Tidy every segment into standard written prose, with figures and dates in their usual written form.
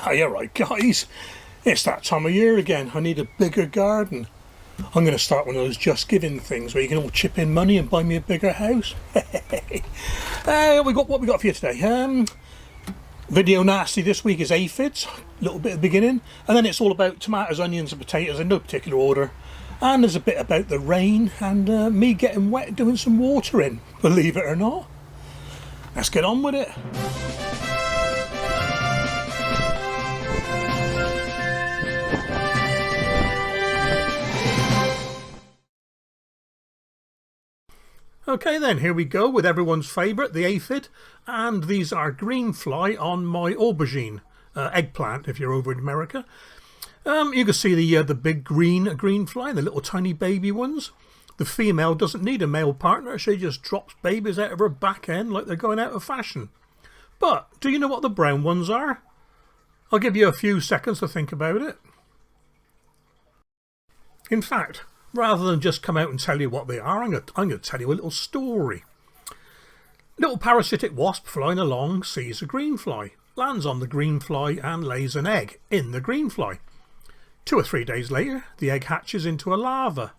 Hiya, right guys, it's that time of year again. I need a bigger garden. I'm going to start one of those Just Giving things where you can all chip in money and buy me a bigger house. What we got for you today? Video nasty this week is aphids, a little bit of beginning, and then it's all about tomatoes, onions and potatoes in no particular order. And there's a bit about the rain and me getting wet doing some watering, believe it or not. Let's get on with it. Okay then, here we go with everyone's favourite, the aphid, and these are green fly on my aubergine, eggplant if you're over in America. You can see the big green fly, the little tiny baby ones. The female doesn't need a male partner, she just drops babies out of her back end like they're going out of fashion. But do you know what the brown ones are? I'll give you a few seconds to think about it. In fact, rather than just come out and tell you what they are, I'm going to tell you a little story. Little parasitic wasp flying along sees a green fly, lands on the green fly and lays an egg in the green fly. 2 or 3 days later, the egg hatches into a larva.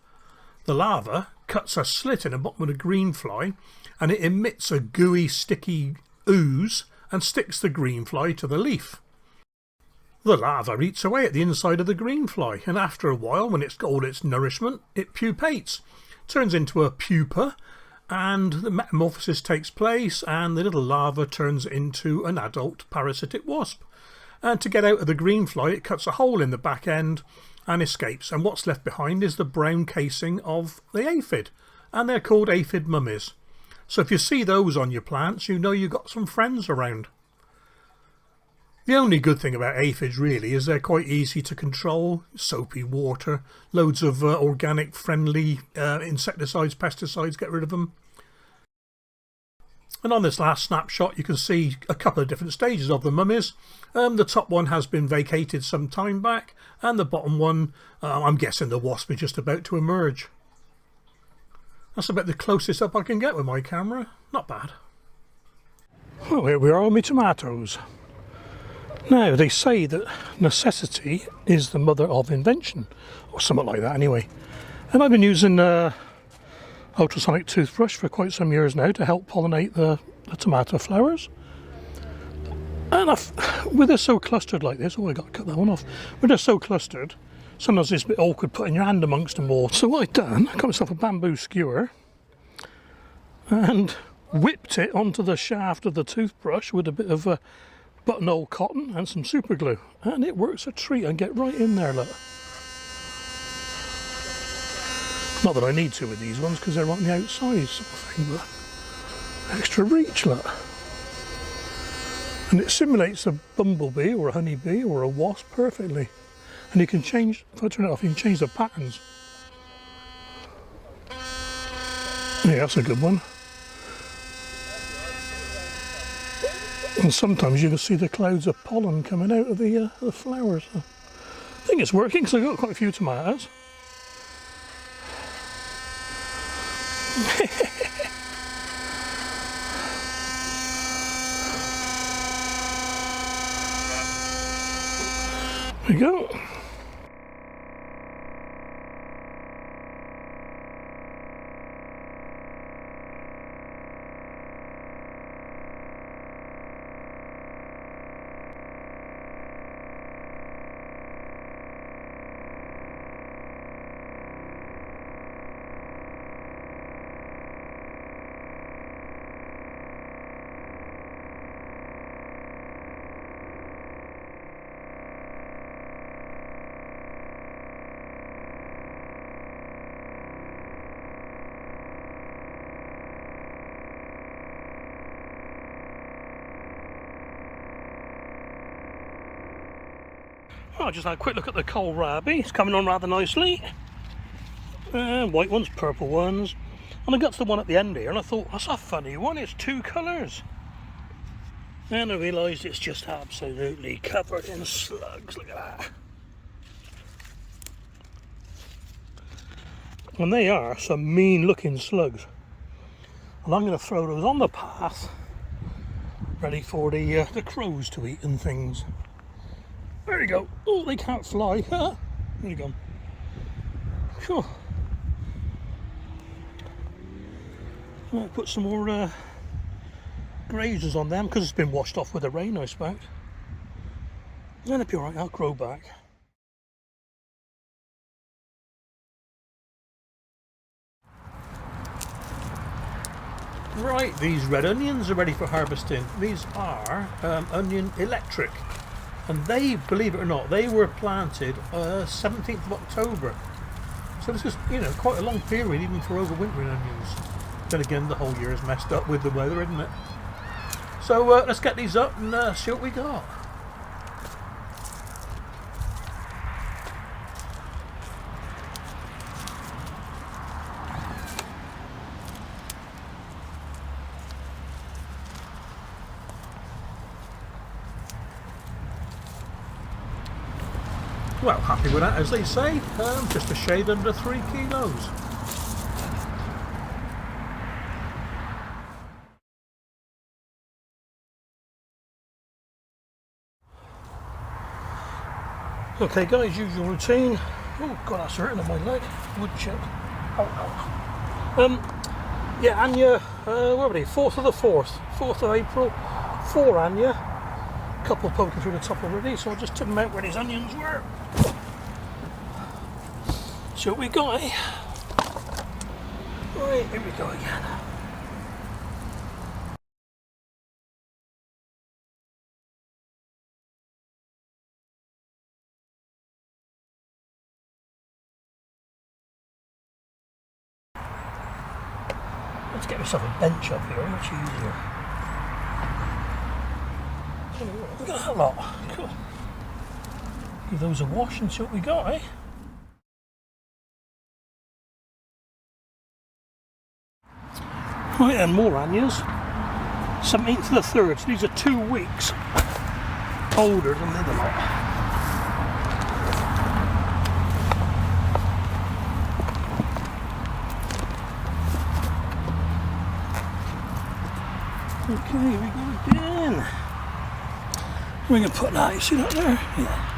The larva cuts a slit in the bottom of the green fly and it emits a gooey, sticky ooze and sticks the green fly to the leaf. The larva eats away at the inside of the green fly, and after a while, when it's got all its nourishment, it pupates, turns into a pupa, and the metamorphosis takes place, and the little larva turns into an adult parasitic wasp. And to get out of the green fly, it cuts a hole in the back end and escapes, and what's left behind is the brown casing of the aphid, and they're called aphid mummies. So if you see those on your plants, you know you've got some friends around. The only good thing about aphids really is they're quite easy to control. Soapy water, loads of organic friendly insecticides, pesticides, get rid of them. And on this last snapshot you can see a couple of different stages of the mummies. The top one has been vacated some time back, and the bottom one, I'm guessing the wasp is just about to emerge. That's about the closest up I can get with my camera. Not bad. Well, here we are with my tomatoes. Now, they say that necessity is the mother of invention, or something like that anyway. And I've been using ultrasonic toothbrush for quite some years now to help pollinate the tomato flowers. And with they're so clustered like this, oh I got to cut that one off. When they're so clustered, sometimes it's a bit awkward putting your hand amongst them all. So what I've done, I got myself a bamboo skewer and whipped it onto the shaft of the toothbrush with a bit of buttonhole cotton and some super glue, and it works a treat. And get right in there, look. Not that I need to with these ones because they're on the outside sort of thing, but extra reach, look. And it simulates a bumblebee or a honeybee or a wasp perfectly. And you can change, if I turn it off, you can change the patterns. Yeah, that's a good one. And sometimes you can see the clouds of pollen coming out of the flowers. I think it's working because I've got quite a few tomatoes. There we go. I just had a quick look at the kohlrabi. It's coming on rather nicely. White ones, purple ones. And I got to the one at the end here and I thought, that's a funny one, it's 2 colours. And I realised it's just absolutely covered in slugs, look at that. And they are some mean looking slugs. And I'm going to throw those on the path, ready for the crows to eat and things. There you go. Oh, they can't fly. There you go. Sure. I'll put some more grazers on them because it's been washed off with the rain, I expect. And it'll be alright, I'll grow back. Right, these red onions are ready for harvesting. These are onion electric, and they, believe it or not, they were planted 17th of October. So this is, you know, quite a long period even for overwintering onions. Then again, the whole year is messed up with the weather, isn't it? So let's get these up and see what we got. Well, happy with that, as they say. Just a shade under 3 kilos. Okay guys, usual routine. Oh god, that's hurting on my leg. Wood chip. Ow, ow. Yeah, Anya, where were they? 4th of the 4th. 4th of April. 4 Anya. Couple poking through the top already, so I just took them out where these onions were. See what we got, eh? Right, here we go again. Let's get myself a bench up here, much easier. Look at that lot. Cool. Give those a wash and see what we got, eh? Right, and more onions. 17th of the 3rd, so these are 2 weeks older than the other lot. Okay, here we go again. We can put that, you see that there? Yeah.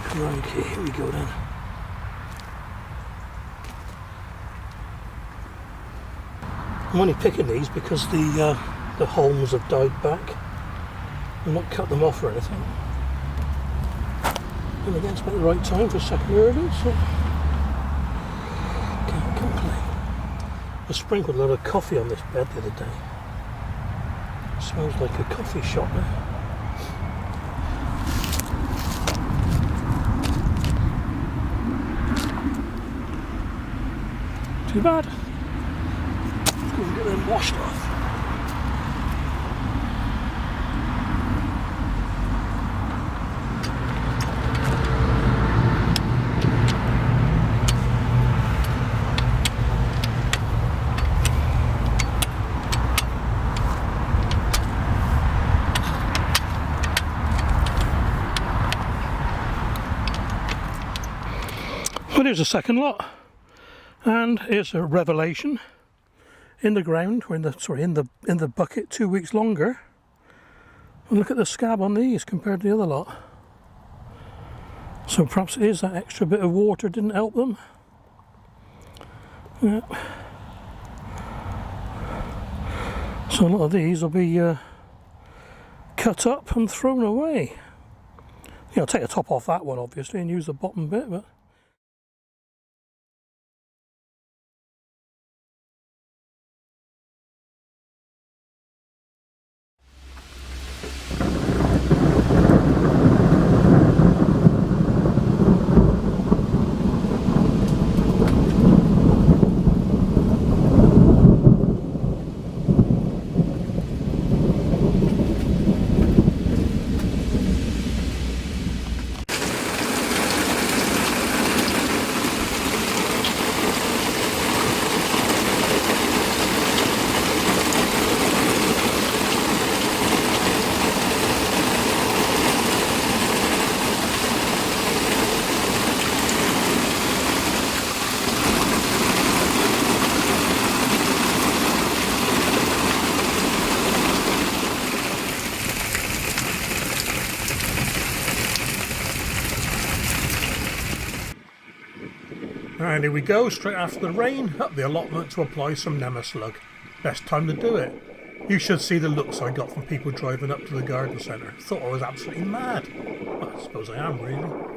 Crikey, here we go then. I'm only picking these because the holmes have died back. I've not cut them off or anything. And again, it's about the right time for second early, so can't complain. I sprinkled a lot of coffee on this bed the other day. It smells like a coffee shop now. Too bad. Let's go and get them washed off. Well, here's a second lot, and here's a revelation. In the ground, or in the bucket, 2 weeks longer. And look at the scab on these compared to the other lot. So perhaps it is that extra bit of water didn't help them. Yeah. So a lot of these will be cut up and thrown away. I'll take the top off that one obviously and use the bottom bit, but And here we go, straight after the rain, up the allotment to apply some Nemeslug. Best time to do it. You should see the looks I got from people driving up to the garden centre. Thought I was absolutely mad. Well, I suppose I am, really.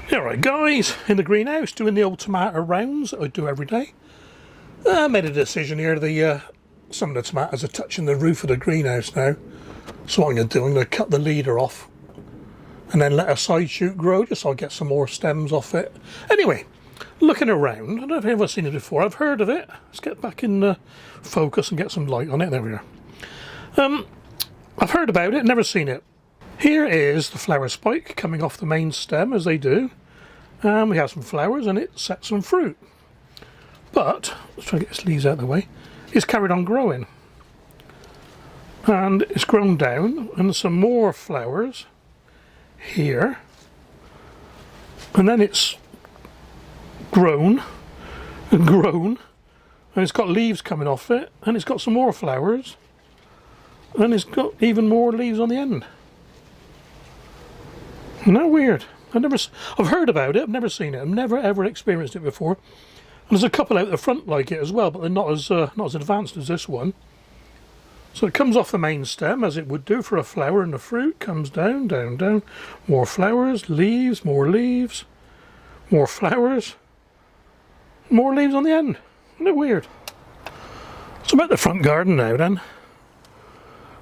Alright guys, in the greenhouse doing the old tomato rounds that I do every day. I made a decision here, some of the tomatoes are touching the roof of the greenhouse now. So what I'm going to do, I'm going to cut the leader off and then let a side shoot grow just so I get some more stems off it. Anyway, looking around, I don't know if you've ever seen it before, I've heard of it. Let's get back in focus and get some light on it, there we are. I've heard about it, never seen it. Here is the flower spike coming off the main stem as they do. We have some flowers and it sets some fruit. But, let's try to get its leaves out of the way, it's carried on growing. And it's grown down and some more flowers here. And then it's grown and grown and it's got leaves coming off it and it's got some more flowers and it's got even more leaves on the end. Isn't that weird? I've heard about it, I've never seen it, I've never ever experienced it before. And there's a couple out the front like it as well, but they're not as advanced as this one. So it comes off the main stem as it would do for a flower, and the fruit comes down, down, down. More flowers, leaves, more flowers, more leaves on the end. Isn't it weird? So I'm at the front garden now then.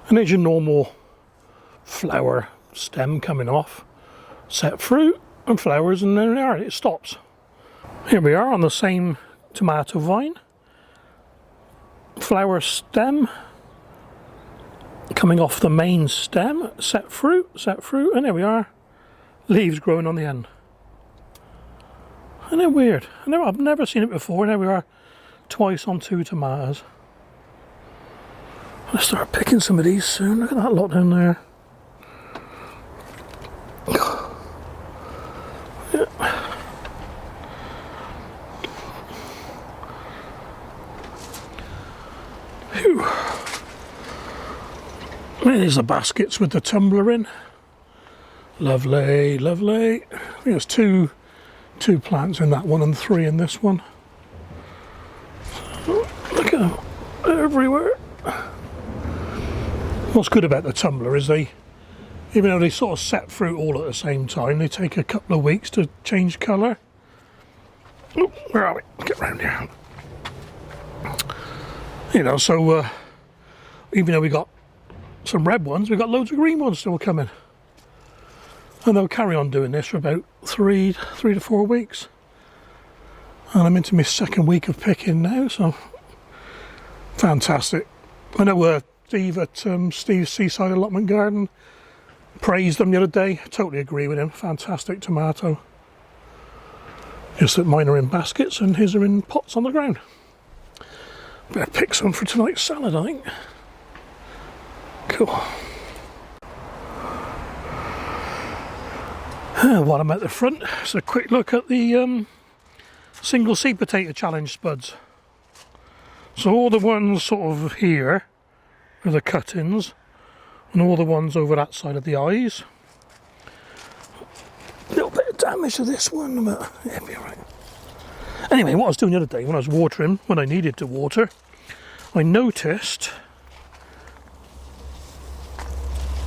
And there's your normal flower stem coming off. Set fruit and flowers, and then there it stops. Here we are on the same tomato vine. Flower stem coming off the main stem. Set fruit, and there we are. Leaves growing on the end. Isn't it weird? I've never seen it before. There we are, twice on 2 tomatoes. I'll start picking some of these soon. Look at that lot down there. There's the baskets with the tumbler in. Lovely, lovely. I think there's two plants in that one and 3 in this one. Look at them, they're everywhere. What's good about the tumbler is even though they sort of set fruit all at the same time, they take a couple of weeks to change colour. Oh, where are we? Get round here. You know, so even though we got some red ones, we've got loads of green ones still coming. And they'll carry on doing this for about 3 to 4 weeks. And I'm into my 2nd week of picking now, so fantastic. I know Steve at Steve's Seaside Allotment Garden praised them the other day. I totally agree with him. Fantastic tomato. Just that mine are in baskets and his are in pots on the ground. Better pick some for tonight's salad, I think. Cool. While I'm at the front, it's a quick look at the single seed potato challenge spuds. So all the ones sort of here are the cuttings, and all the ones over that side of the eyes. A little bit of damage to this one, but it'll be alright. Anyway, what I was doing the other day when I was watering, when I needed to water, I noticed,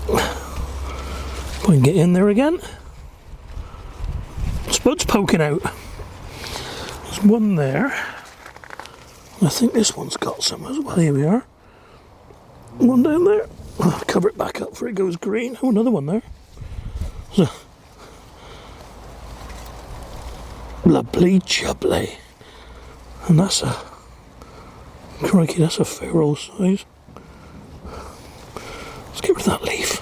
if I can get in there again, spuds poking out. There's one there. I think this one's got some as well. Here we are. One down there. I'll cover it back up before it goes green. Oh, another one there. So, lovely jubbly. And that's a, crikey, that's a fair old size. Let's get rid of that leaf.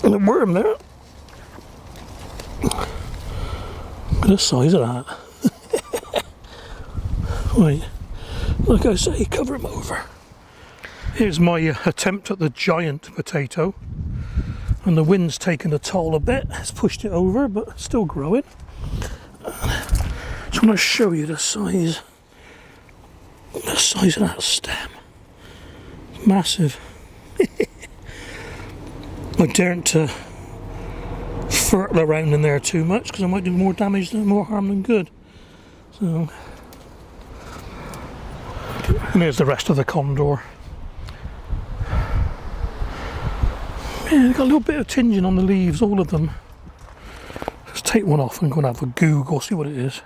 And a worm there. Look at the size of that. Right, like I say, cover them over. Here's my attempt at the giant potato, and the wind's taken a toll a bit. It's pushed it over, but still growing. Just want to show you the size of that stem. Massive. I daren't to fertile around in there too much because I might do more damage than more harm than good. So, and here's the rest of the condor. Yeah, they've got a little bit of tinging on the leaves, all of them. Let's take one off and go and have a Google, see what it is.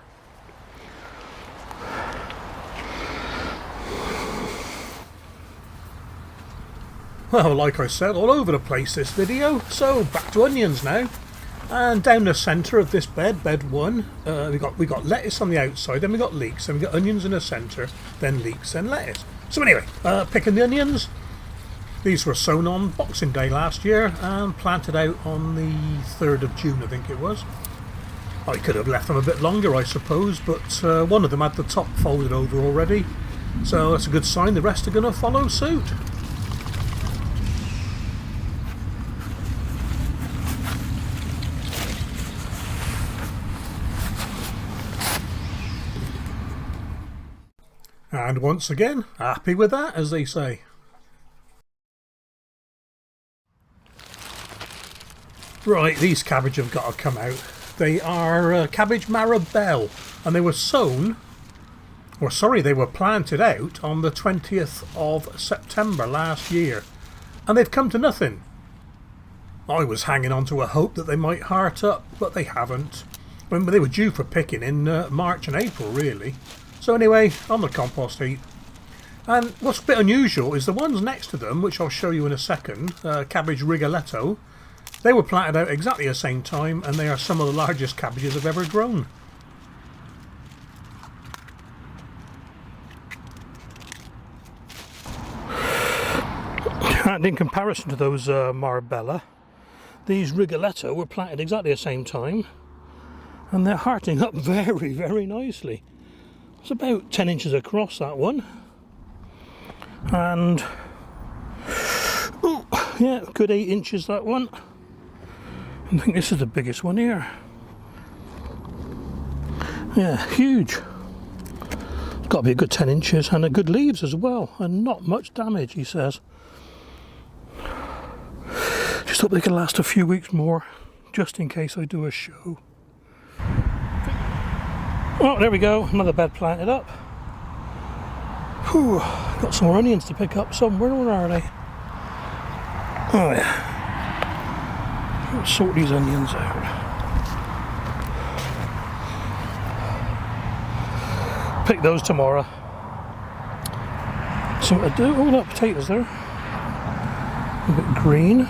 Well, like I said, all over the place this video, so back to onions now. And down the centre of this bed, bed 1, we got lettuce on the outside, then we got leeks, then we got onions in the centre, then leeks, then lettuce. So anyway, picking the onions. These were sown on Boxing Day last year and planted out on the 3rd of June, I think it was. I could have left them a bit longer, I suppose, but one of them had the top folded over already, so that's a good sign. The rest are going to follow suit. And once again, happy with that, as they say. Right, these cabbage have got to come out. They are cabbage marabelle, and they were sown, or sorry, they were planted out on the 20th of September last year, and they've come to nothing. I was hanging on to a hope that they might heart up, but they haven't. Remember, they were due for picking in March and April, really. So anyway, on the compost heap. And what's a bit unusual is the ones next to them, which I'll show you in a second, cabbage rigoletto, they were planted out exactly the same time, and they are some of the largest cabbages I've ever grown. And in comparison to those Marabella, these rigoletto were planted exactly the same time, and they're hearting up very, very nicely. It's about 10 inches across, that one, and yeah, good 8 inches that one. I think this is the biggest one here. Yeah, huge. It's got to be a good 10 inches and a good leaves as well, and not much damage, he says. Just hope they can last a few weeks more, just in case I do a show. Oh, there we go, another bed planted up. Whew, got some more onions to pick up somewhere. Where are they? Oh yeah. Let's sort these onions out. Pick those tomorrow. Something to do. Oh, that potatoes there. A bit green.